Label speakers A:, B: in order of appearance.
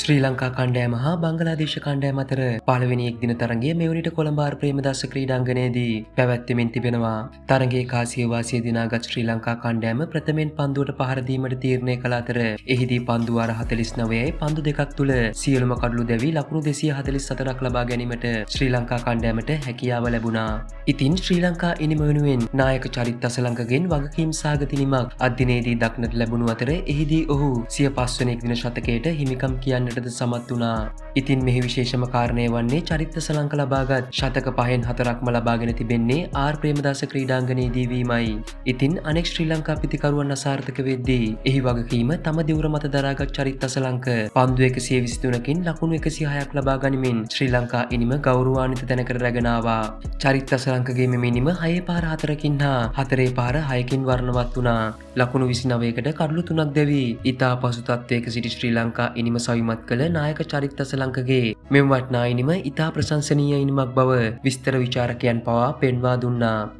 A: ශ්‍රී ලංකා කණ්ඩෑම හා බංගලාදේශ කණ්ඩෑම අතර පළවෙනි එක්දින තරගය මෙවනිට කොළඹ ආර් ප්‍රේමදාස ක්‍රීඩාංගණයේදී පැවැත්වෙමින් තිබෙනවා. තරගයේ කාසිය වාසිය දිනාගත් ශ්‍රී ලංකා කණ්ඩෑම ප්‍රථමයෙන් පන්දුවට පහර දීමට තීරණය කළ අතර එහිදී පන්දු වාර 49යි පන්දු දෙකක් තුල සියලුම කඩලු දැවි ලකුණු 244ක් ලබා ගැනීමට ශ්‍රී ලංකා කණ්ඩෑමට හැකියාව ලැබුණා. ඉතින් ශ්‍රී ලංකා ඉනිම වෙනුවෙන් නායක චරිත් අසලංකගෙන් වගකීම් සාගතිනිමක් අද්දිනේදී දක්නට ලැබුණු අතර එහිදී ඔහු සිය 5 වෙනි එක්දින ශතකයට හිමිකම් කියන්නටද සමත් වුණා. ඉතින් මෙහි විශේෂම කාරණය වන්නේ චරිත් අසලංක ලබාගත් ශතක 5න් 4ක්ම ලබාගෙන තිබෙන්නේ ආර් ප්‍රේමදාස ක්‍රීඩාංගණයේදී වීමයි. ඉතින් අනෙක් ශ්‍රී ලංකා පිතිකරුවන් අසාර්ථක වෙද්දී එහි වගකීම තම දිවුර මත දරාගත් චරිත් අසලංක පන්දු 123කින් ලකුණු 106ක් ලබා ගනිමින් ශ්‍රී ලංකා ඉනිම ගෞරවාන්විත තැනකට රැගෙන ආවා. චරිත් අසලංකගේ මෙම ඉනිම 6 පාර 4කින් හා 4 පාර 6කින් වර්ණවත් වුණා. ලකුණු 29කට කඩලු 3ක් දැවි ඉතා පසු තත්වයක සිටි ශ්‍රී ලංකා ඉනිම සවිමත් කළ නායක චරිත් අසලංකගේ මෙම වටිනා ඉනිම ඉතා ප්‍රශංසනීය ඉනිමක් බව විස්තර විචාරකයන් පවා පෙන්වා දුන්නා.